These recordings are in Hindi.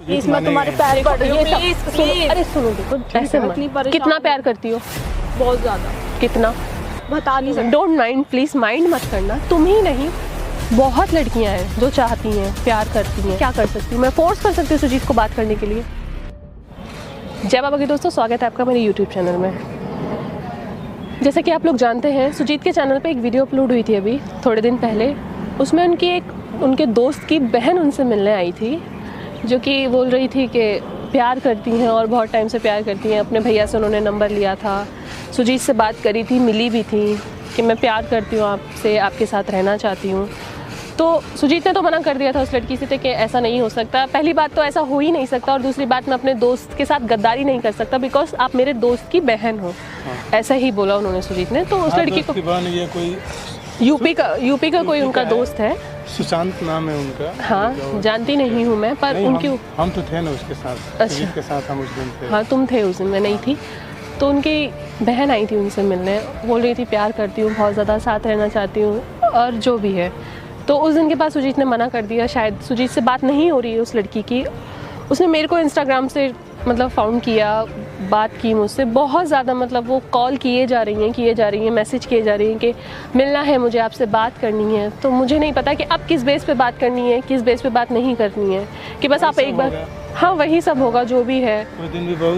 प्लीज मैं तुम्हारे पैर पड़ रही हूँ प्लीज। अरे सुनो देखो ऐसे मत। कितना प्यार करती हो? बहुत ज्यादा। कितना? बता नहीं सकती। डोंट माइंड, प्लीज माइंड मत करना। तुम ही नहीं, बहुत लड़कियां हैं जो चाहती हैं, प्यार करती हैं। क्या कर सकती हूँ मैं? फोर्स कर सकती हूँ सुजीत को बात करने के लिए। जय बाबा के दोस्तों, स्वागत है आपका मेरे यूट्यूब चैनल में। जैसे कि आप लोग जानते हैं, सुजीत के चैनल पे एक वीडियो अपलोड हुई थी अभी थोड़े दिन पहले। उसमें उनके दोस्त की बहन उनसे मिलने आई थी, जो कि बोल रही थी कि प्यार करती हैं और बहुत टाइम से प्यार करती हैं। अपने भैया से उन्होंने नंबर लिया था, सुजीत से बात करी थी, मिली भी थी कि मैं प्यार करती हूँ आपसे, आपके साथ रहना चाहती हूँ। तो सुजीत ने तो मना कर दिया था उस लड़की से कि ऐसा नहीं हो सकता। पहली बात तो ऐसा हो ही नहीं सकता, और दूसरी बात मैं अपने दोस्त के साथ गद्दारी नहीं कर सकता बिकॉज आप मेरे दोस्त की बहन हो। ऐसा ही बोला उन्होंने सुजीत ने। तो उस लड़की को ये कोई यूपी का कोई उनका दोस्त है, सुशांत नाम है उनका। हाँ, जानती नहीं हूँ मैं, पर उनकी हम तो थे ना उसके साथ। अच्छा, के साथ हम उस दिन थे। हाँ तुम थे उस दिन, मैं नहीं थी। तो उनकी बहन आई थी उनसे मिलने, बोल रही थी प्यार करती हूँ बहुत ज़्यादा, साथ रहना चाहती हूँ और जो भी है। तो उस दिन के बाद सुजीत ने मना कर दिया। शायद सुजीत से बात नहीं हो रही है उस लड़की की। उसने मेरे को इंस्टाग्राम से मतलब फाउंड किया, बात की मुझसे बहुत ज़्यादा। मतलब वो कॉल किए जा रही हैं, मैसेज किए जा रही हैं कि मिलना है मुझे, आपसे बात करनी है। तो मुझे नहीं पता कि अब किस बेस पे बात करनी है, किस बेस पे बात नहीं करनी है, कि बस आप एक बार। हाँ वही सब होगा जो भी है। उस दिन भी वो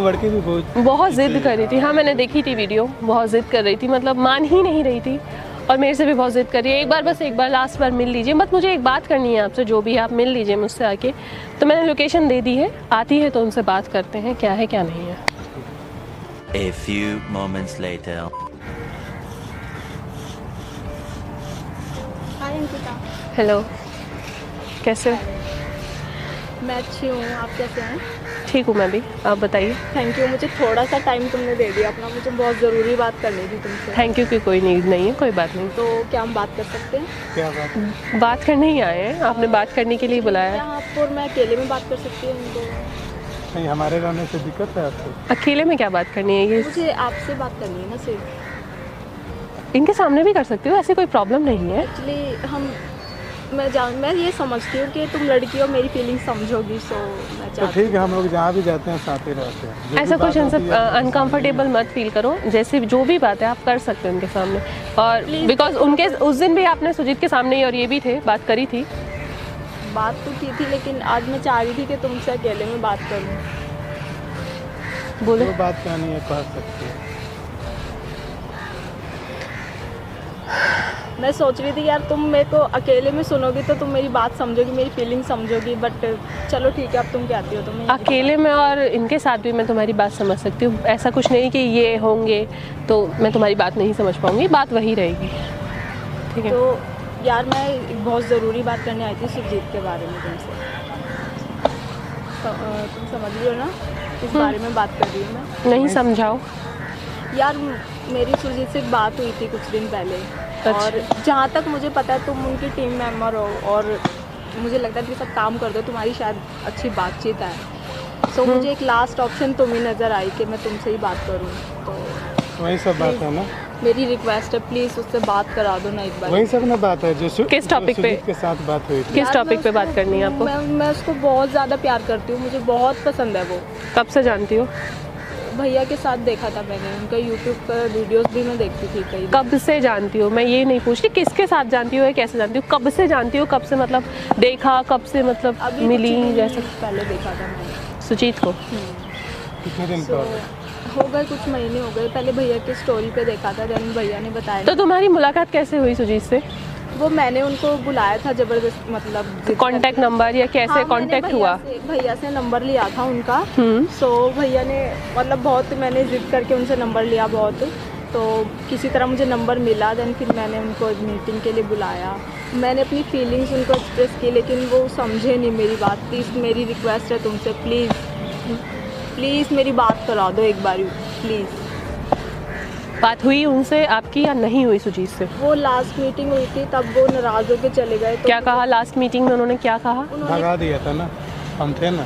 लड़की भी बहुत ज़िद कर रही थी। हाँ मैंने देखी थी वीडियो, बहुत ज़िद कर रही थी, मतलब मान ही नहीं रही थी। और मेरे से भी बहुत ज़िद कर रही है, एक बार लास्ट बार मिल लीजिए, बस मुझे एक बात करनी है आपसे, जो भी है आप मिल लीजिए मुझसे आके। तो मैंने लोकेशन दे दी है, आती है तो उनसे बात करते हैं क्या है क्या नहीं है। A few moments later. Hi Ankita. Hello, कैसे? मैं अच्छी हूँ, आप कैसे हैं? ठीक हूँ मैं भी, आप बताइए। थैंक यू, मुझे थोड़ा सा टाइम तुमने दे दिया अपना। मुझे बहुत ज़रूरी बात करनी थी तुमसे। थैंक यू की कोई नीड नहीं है, कोई बात नहीं। तो क्या हम बात कर सकते हैं? क्या बात? बात करने ही आए हैं, आपने बात करने के लिए बुलाया क्या है। आप और मैं अकेले में बात कर सकती हूँ इनको? नहीं, हमारे रहने से दिक्कत है आपको? अकेले में क्या बात करनी है? ये मुझे आपसे बात करनी है ना सिर्फ। इनके सामने भी कर सकती हूँ, ऐसी कोई प्रॉब्लम नहीं है। एक्चुअली मैं ये समझती हूँ कि तुम लड़की हो, मेरी फीलिंग समझोगी। सो मैं तो चाहती ठीक है, हम लोग जहाँ भी जाते हैं साथ ही रहते हैं। ऐसा कुछ उनसे अनकंफर्टेबल मत फील करो। जैसे जो भी बात है आप कर सकते हो उनके सामने। और बिकॉज उनके उस दिन भी आपने सुजीत के सामने ही और ये भी थे, बात करी थी। बात तो की थी, लेकिन आज मैं चाह रही थी कि तुमसे अकेले में बात करूँ। बोलो। जो बात कहनी है कह सकते हैं। मैं सोच रही थी यार तुम मेरे को अकेले में सुनोगी तो तुम मेरी बात समझोगी, मेरी फीलिंग समझोगी। बट चलो ठीक है, अब तुम कहती हो तो मैं अकेले में और इनके साथ भी मैं तुम्हारी बात समझ सकती हूँ। ऐसा कुछ नहीं कि ये होंगे तो मैं तुम्हारी बात नहीं समझ पाऊँगी, बात वही रहेगी। ठीक है। तो यार मैं एक बहुत ज़रूरी बात करने आई थी सुजीत के बारे में तुमसे। तुम समझ रही हो ना इस बारे में बात कर रही हूँ मैं? नहीं समझाओ। यार मेरी सुजीत से एक बात हुई थी कुछ दिन पहले। अच्छा। और जहाँ तक मुझे पता है तुम उनकी टीम मेंबर हो, और मुझे लगता है कि सब काम कर दो, तुम्हारी शायद अच्छी बातचीत है। सो मुझे एक लास्ट ऑप्शन तुम ही नज़र आई कि मैं तुमसे ही बात करूँ। तो वही सब बात है ना, मेरी रिक्वेस्ट है, प्लीज़ उससे बात करा दो ना एक बार। वही सब ना बात है जो किस टॉपिक पे? सुजीत के साथ बात हुई थी। किस टॉपिक पे बात करनी है आपको? मैं उसको बहुत ज़्यादा प्यार करती हूँ, मुझे बहुत पसंद है वो। कब से जानती हो? भैया के साथ देखा था मैंने, उनका यूट्यूब पर वीडियोस भी मैं देखती थी कई। कब से जानती हो? मैं ये नहीं पूछ रही किसके साथ जानती हो या कैसे जानती हो, कब से जानती हो? कब से मतलब देखा, कब से मतलब अभी मिली? कुछ दिन जैसे पहले देखा था मैंने सुजीत को। कितने दिन So, पहले? हो गए कुछ महीने हो गए। पहले भैया की स्टोरी पे देखा था, देन भैया ने बताया। तो तुम्हारी मुलाकात कैसे हुई सुजीत से? वो मैंने उनको बुलाया था जबरदस्त, मतलब जिद कांटेक्ट करके। नंबर या कैसे हाँ, कांटेक्ट मैंने हुआ? भैया से नंबर लिया था उनका। हम्म। सो भैया ने मतलब बहुत, मैंने जिद करके उनसे नंबर लिया बहुत। तो किसी तरह मुझे नंबर मिला, देन फिर मैंने उनको मीटिंग के लिए बुलाया। मैंने अपनी फीलिंग्स उनको एक्सप्रेस की, लेकिन वो समझे नहीं मेरी बात। प्लीज़ मेरी रिक्वेस्ट है तुमसे, प्लीज़ मेरी बात करा दो एक बार, प्लीज़। बात हुई उनसे आपकी या नहीं हुई सुजीत से? वो लास्ट मीटिंग हुई थी, तब वो नाराज़ होकर चले गए। तो क्या कहा लास्ट मीटिंग में? उन्होंने क्या कहा? भगा दिया था ना, हम थे ना।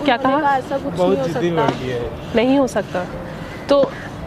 क्या कहा? ऐसा कुछ नहीं बहुत हो जिद्दी सकता। लड़की है। नहीं हो सकता। तो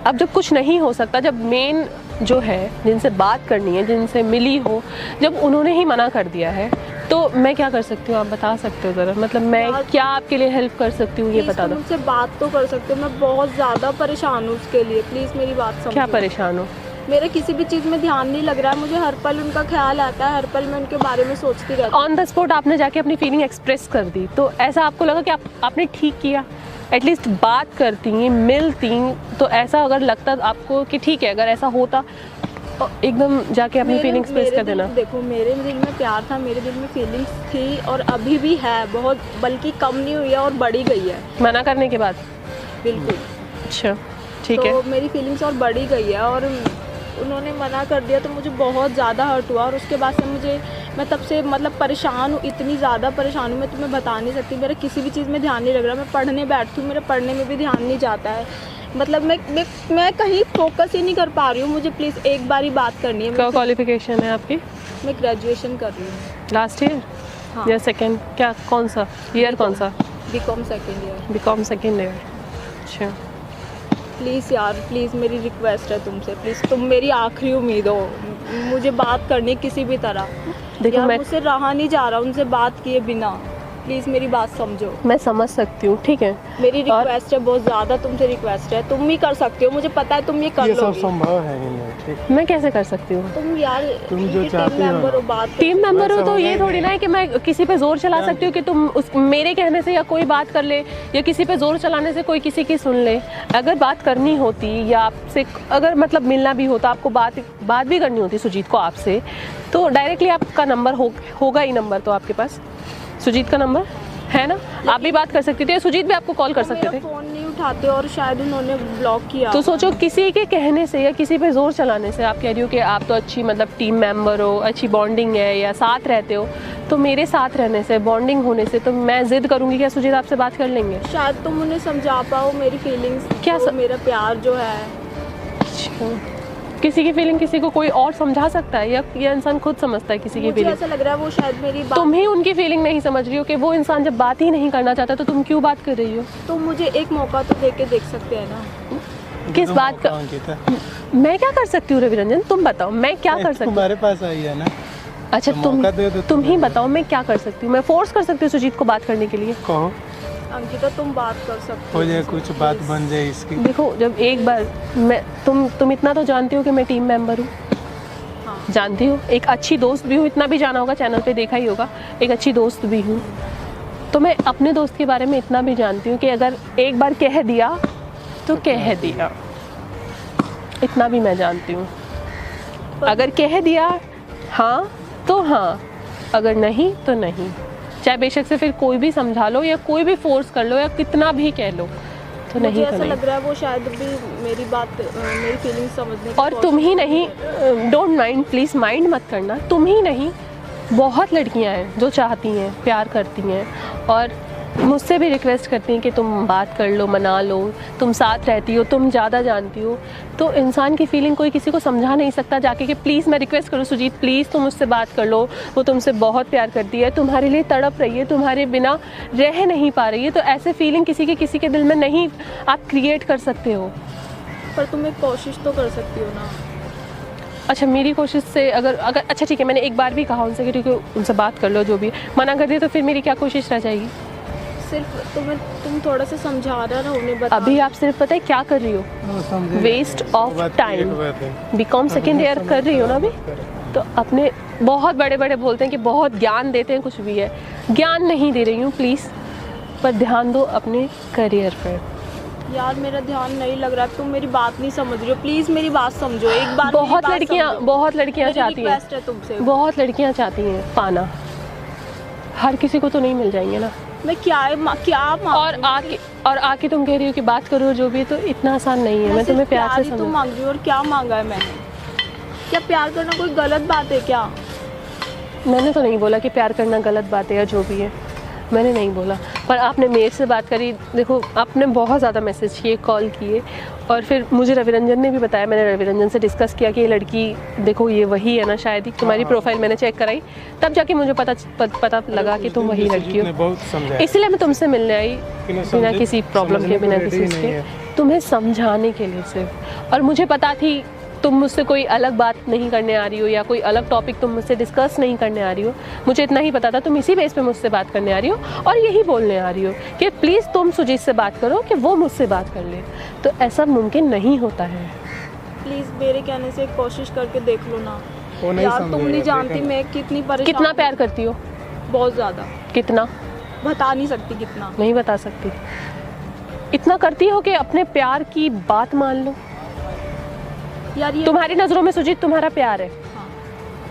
अब जब कुछ नहीं हो सकता, जब मेन जो है जिनसे बात करनी है, जिनसे मिली हो, जब उन्होंने ही मना कर दिया है, तो मैं क्या कर सकती हूँ, आप बता सकते हो ज़रा? मतलब मैं क्या आपके लिए हेल्प कर सकती हूँ, ये प्लीज़ बता तुम दो। मुझसे बात तो कर सकते हो, मैं बहुत ज़्यादा परेशान हूँ उसके लिए, प्लीज़ मेरी बात समझो। क्या परेशान हो? मेरा किसी भी चीज़ में ध्यान नहीं लग रहा है, मुझे हर पल उनका ख्याल आता है, हर पल मैं उनके बारे में सोचती रहती हूँ। ऑन द स्पॉट आपने जाके अपनी फीलिंग एक्सप्रेस कर दी, तो ऐसा आपको लगा कि आपने ठीक किया? एटलीस्ट बात करती, मिलती, तो ऐसा अगर लगता आपको कि ठीक है, अगर ऐसा होता तो एकदम जाके अपनी फीलिंग एक्सप्रेस कर देना। देखो, मेरे दिल में प्यार था, मेरे दिल में फीलिंग्स थी और अभी भी है बहुत, बल्कि कम नहीं हुई है और बढ़ी गई है। मना करने के बाद? बिल्कुल। अच्छा, ठीक है। तो मेरी फीलिंग्स और बढ़ी गई है और उन्होंने मना कर दिया तो मुझे बहुत ज़्यादा हर्ट हुआ और उसके बाद से मैं तब से मतलब परेशान हूँ, इतनी ज़्यादा परेशान हूँ, मैं तुम्हें बता नहीं सकती। मेरा किसी भी चीज़ में ध्यान नहीं लग रहा, मैं पढ़ने बैठती हूँ, मेरे पढ़ने में भी ध्यान नहीं जाता है, मतलब मैं कहीं फोकस ही नहीं कर पा रही हूँ। मुझे प्लीज़ एक बार ही बात करनी है। क्या क्वालिफिकेशन है आपकी? मैं ग्रेजुएशन कर रही हूँ। Last year? हाँ। या सेकेंड? क्या, कौन सा ईयर, कौन सा? BCom second year. BCom second year. अच्छा, प्लीज़ यार, प्लीज़ मेरी रिक्वेस्ट है तुमसे, प्लीज़ तुम मेरी आखिरी उम्मीद हो, मुझे बात करनी किसी भी तरह। देखो यार मैं मुझसे रहा नहीं जा रहा उनसे बात किए बिना, प्लीज़ मेरी बात समझो। मैं समझ सकती हूँ, ठीक है। मेरी रिक्वेस्ट है, बहुत ज़्यादा तुमसे रिक्वेस्ट है, तुम ही कर सकते हो, मुझे पता है तुम ये कर ये सब लोगी। संभव है ही नहीं, ठीक। मैं कैसे कर सकती हूँ? तुम यार तुम जो टीम चाहती हो मेंबर हो, बात कर टीम मेंबर हो वैसा तो होगा ये ही थोड़ी नहीं। ना है कि मैं किसी पे जोर चला सकती हूँ कि तुम उस मेरे कहने से या कोई बात कर ले, या किसी पे जोर चलाने से कोई किसी की सुन ले। अगर बात करनी होती या आपसे अगर मतलब मिलना भी होता, आपको बात भी करनी होती सुजीत को आपसे, तो डायरेक्टली आपका नंबर होगा ही, नंबर तो आपके पास सुजीत का नंबर है ना, आप भी बात कर सकते थे, सुजीत भी आपको कॉल कर सकते थे। फ़ोन नहीं उठाते और शायद उन्होंने ब्लॉक किया। तो सोचो, किसी के कहने से या किसी पे जोर चलाने से, आप कह रही हो कि आप तो अच्छी मतलब टीम मेंबर हो, अच्छी बॉन्डिंग है या साथ रहते हो, तो मेरे साथ रहने से, बॉन्डिंग होने से तो मैं जिद करूंगी क्या सुजीत आपसे बात कर लेंगे? शायद तुम उन्हें समझा पाओ मेरी फीलिंग्स, क्या मेरा प्यार जो है। किसी की फीलिंग किसी को कोई और समझा सकता है या ये इंसान खुद समझता है किसी की मुझे फीलिंग? ऐसा लग रहा है वो शायद मेरी बात, तुम ही उनकी फीलिंग नहीं समझ रही हो कि वो इंसान जब बात ही नहीं करना चाहता तो तुम क्यों बात कर रही हो? तुम मुझे एक मौका तो दे के देख सकते हैं ना। किस बात का? मैं क्या कर सकती हूँ रविरंजन, तुम बताओ, मैं क्या कर सकती हूँ? तुम्हारे पास आई है ना। अच्छा, तो मौका दे दो तुम ही बताओ, मैं क्या कर सकती हूँ? मैं फोर्स कर सकती हूँ सुजीत को बात करने के लिए? कहो, अंकिता तुम बात कर सकते हो जाए, कुछ बात बन जाए इसकी। देखो, जब एक बार मैं तुम इतना तो जानती हो कि मैं टीम मेंबर हूँ। हाँ। जानती हो, एक अच्छी दोस्त भी हूँ, इतना भी जाना होगा, चैनल पे देखा ही होगा, एक अच्छी दोस्त भी हूँ। तो मैं अपने दोस्त के बारे में इतना भी जानती हूँ कि अगर एक बार कह दिया तो कह दिया, इतना भी मैं जानती हूँ। अगर कह दिया हाँ तो हाँ, अगर नहीं तो नहीं, चाहे बेशक से फिर कोई भी समझा लो या कोई भी फोर्स कर लो या कितना भी कह लो, तो नहीं मुझे तो ऐसा नहीं। लग रहा है वो शायद भी मेरी बात, मेरी फीलिंग्स समझने की और तुम ही नहीं, डोंट माइंड, प्लीज़ माइंड मत करना, तुम ही नहीं, बहुत लड़कियां हैं जो चाहती हैं, प्यार करती हैं और मुझसे भी रिक्वेस्ट करती हैं कि तुम बात कर लो, मना लो, तुम साथ रहती हो, तुम ज़्यादा जानती हो। तो इंसान की फीलिंग कोई किसी को समझा नहीं सकता जाके कि प्लीज़ मैं रिक्वेस्ट करूँ सुजीत, प्लीज़ तुम मुझसे बात कर लो, वो तुमसे बहुत प्यार करती है, तुम्हारे लिए तड़प रही है, तुम्हारे बिना रह नहीं पा रही है। तो ऐसे फीलिंग किसी के दिल में नहीं आप क्रिएट कर सकते हो। पर तुम एक कोशिश तो कर सकती हो ना। अच्छा, मेरी कोशिश से अगर अच्छा ठीक है, मैंने एक बार भी कहा उनसे कि ठीक है उनसे बात कर लो, जो भी मना कर दिया तो फिर मेरी क्या कोशिश रह जाएगी? सिर्फ तुम थोड़ा सा समझा रहा ना उन्हें, बता। अभी आप सिर्फ पता है क्या कर रही हो? Waste of time. BCom second year कर रही हो ना अभी, तो अपने बहुत बड़े बड़े बोलते हैं कि बहुत ज्ञान देते हैं, कुछ भी है, ज्ञान नहीं दे रही हूँ प्लीज़, पर ध्यान दो अपने करियर पर। यार मेरा ध्यान नहीं लग रहा, तुम मेरी बात नहीं समझ रही हो, प्लीज़ मेरी बात समझो एक बार। बहुत लड़कियाँ चाहती हैं, है तुमसे, बहुत लड़कियाँ चाहती हैं पाना, हर किसी को तो नहीं मिल जाएंगे ना। मैं क्या और आके तुम कह रही हो कि बात करो जो भी, तो इतना आसान नहीं है। मैं तुम्हें प्यार से तुम मांग रही हो, और क्या मांगा है मैंने? क्या प्यार करना कोई गलत बात है क्या? मैंने तो नहीं बोला कि प्यार करना गलत बात है या जो भी है, मैंने नहीं बोला, पर आपने मेरे से बात करी। देखो, आपने बहुत ज़्यादा मैसेज किए, कॉल किए, और फिर मुझे रविरंजन ने भी बताया, मैंने रविरंजन से डिस्कस किया कि ये लड़की देखो ये वही है ना, शायद ही तुम्हारी प्रोफाइल मैंने चेक कराई, तब जाके मुझे पता लगा कि तुम वही लड़की हो। इसलिए मैं तुमसे मिलने आई, बिना किसी प्रॉब्लम के, बिना किसी इसके, तुम्हें समझाने के लिए सिर्फ। और मुझे पता थी तुम मुझसे कोई अलग बात नहीं करने आ रही हो या कोई अलग टॉपिक तुम मुझसे डिस्कस नहीं करने आ रही हो, मुझे इतना ही पता था तुम इसी बेस पे मुझसे बात करने आ रही हो और यही बोलने आ रही हो कि प्लीज़ तुम सुजीत से बात करो कि वो मुझसे बात कर ले। तो ऐसा मुमकिन नहीं होता है। प्लीज़ मेरे कहने से कोशिश करके देख लो ना वो नहीं यार, तुम नहीं समझेगा, जानती देखना। मैं कितनी परेशान कितना हूँ। प्यार करती हो? बहुत ज़्यादा, कितना? बता नहीं सकती कितना। नहीं बता सकती। इतना करती हो कि अपने प्यार की बात मान लो। यार ये तुम्हारी नज़रों में सुजीत तुम्हारा प्यार है, हाँ।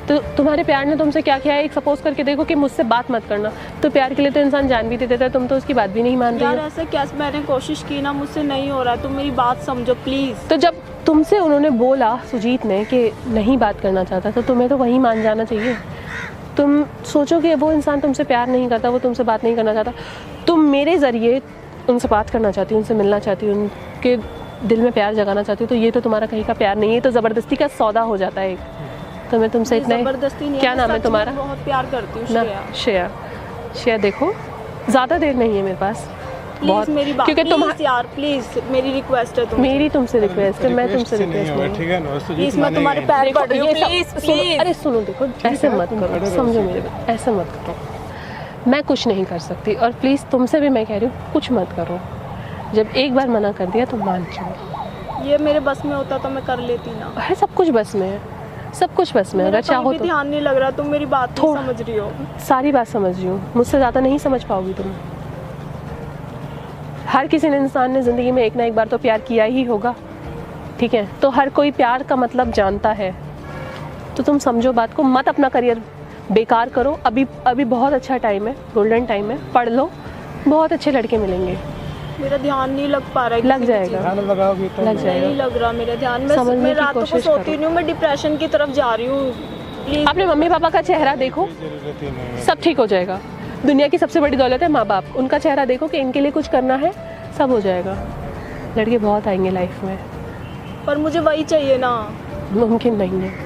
तो तुम्हारे प्यार ने तुमसे क्या किया है? एक सपोज करके देखो कि मुझसे बात मत करना, तो प्यार के लिए तो इंसान जान भी दे देता है, तुम तो उसकी बात भी नहीं मान रही यार हो। ऐसे कैसे, मैंने कोशिश की ना, मुझसे नहीं हो रहा, तुम मेरी बात समझो प्लीज़। तो जब तुमसे उन्होंने बोला सुजीत ने कि नहीं बात करना चाहता, तो तुम्हें तो वहीं मान जाना चाहिए। तुम सोचो कि वो इंसान तुमसे प्यार नहीं करता, वो तुमसे बात नहीं करना चाहता, तुम मेरे ज़रिए उनसे बात करना चाहती हो, उनसे मिलना चाहती हो, उनके दिल में प्यार जगाना चाहती हो, तो ये तो तुम्हारा कहीं का प्यार नहीं है, तो ज़बरदस्ती का सौदा हो जाता है एक। तो मैं तुमसे इतना जबरदस्ती नहीं, क्या मैं नाम है सच में तुम्हारा? बहुत प्यार करती हूँ ना श्रेया। श्रेया। श्रेया देखो, ज़्यादा देर नहीं है मेरे पास, प्लीज मेरी बात, क्योंकि तुम प्लीज यार प्लीज, मेरी रिक्वेस्ट है तुम। मेरी तुमसे रिक्वेस्ट है, मैं तुमसे से नहीं रिक्वेस्ट होगा, नहीं। ठीक है ना? सुजीत प्लीज मैं तुम्हारे मानेगा। पैर पड़ रही हूँ, ये सब- प्लीज सुनो, प्लीज। अरे सुनो, देखो ऐसे है, मत तुम करो, खड़े रहो समझो उसी मेरे बात, ऐसे मत करो। मैं कुछ नहीं कर सकती, और प्लीज़ तुमसे भी मैं कह रही हूँ कुछ मत करो। जब एक बार मना कर दिया तो मान जाओ। ये मेरे बस में होता तो मैं कर लेती ना। है सब कुछ बस में है, सब कुछ बस में, मेरा अगर चाहो कहीं भी तो। ध्यान नहीं लग रहा, तुम मेरी बात नहीं थोड़ा- समझ रही हो। सारी बात समझ रही हूँ, मुझसे ज़्यादा नहीं समझ पाओगी तुम। हर किसी ने, इंसान ने ज़िंदगी में एक ना एक बार तो प्यार किया ही होगा, ठीक है? तो हर कोई प्यार का मतलब जानता है, तो तुम समझो बात को, मत अपना करियर बेकार करो। अभी बहुत अच्छा टाइम है, गोल्डन टाइम है, पढ़ लो, बहुत अच्छे लड़के मिलेंगे। मेरा ध्यान नहीं लग पा रहा है, लग किसी भी जाएगा। चीज़ ध्यान लगाओगी तो लग में। जाएगा। नहीं लग रहा मेरा ध्यान, समझने मैं की रातों को कोशिश सोती करो। नहीं हूँ, मैं डिप्रेशन की तरफ जा रही हूँ। प्लीज अपने मम्मी पापा का चेहरा देखो, कोई जरूरत ही नहीं है। सब ठीक हो जाएगा। दुनिया की सबसे बड़ी दौलत है माँ बाप, उनका चेहरा देखो कि इनके लिए कुछ करना है, सब हो जाएगा। लड़के बहुत आएंगे लाइफ में, पर मुझे वही चाहिए ना। मुमकिन नहीं है।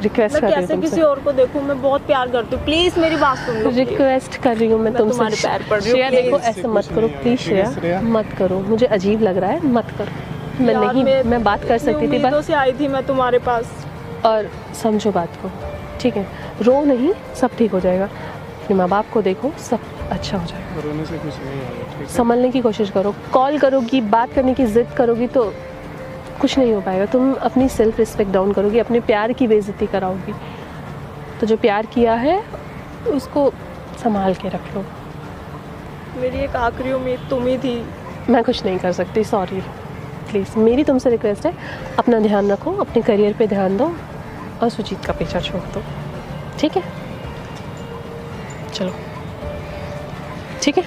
रिक्वेस्ट मैं कर रही कैसे हूँ किसी तुमसे, और को देखूं, मैं बहुत प्यार करती हूँ, प्लीज मेरी बात सुन लो। please। रिक्वेस्ट कर रही हूँ मैं तुमसे। तुम्हारे पैर पड़ रही हूँ, श्रेया please। देखो, इससे ऐसे मत कुछ करो नहीं होगा, प्लीज ठीक है, श्रेया, श्रेया? मत करो, मुझे अजीब लग रहा है, मत करो। मैं यार, नहीं, मैं बात कर इतनी सकती थी, उम्मीदों बस से आई थी मैं तुम्हारे पास। और समझो बात को, ठीक है? रो नहीं, सब ठीक हो जाएगा। अपने माँ बाप को देखो, सब अच्छा हो जाएगा। रोने से कुछ नहीं होगा, ठीक है? संभलने की कोशिश करो, कॉल करोगी, बात करने की जिद करोगी तो कुछ नहीं हो पाएगा। तुम अपनी सेल्फ रिस्पेक्ट डाउन करोगी, अपने प्यार की बेइज्जती कराओगी। तो जो प्यार किया है उसको संभाल के रख लो। मेरी एक आखिरी उम्मीद तुम ही थी। मैं कुछ नहीं कर सकती, सॉरी। प्लीज़ मेरी तुमसे रिक्वेस्ट है, अपना ध्यान रखो, अपने करियर पे ध्यान दो और सुजीत का पीछा छोड़ दो, ठीक है? चलो, ठीक है।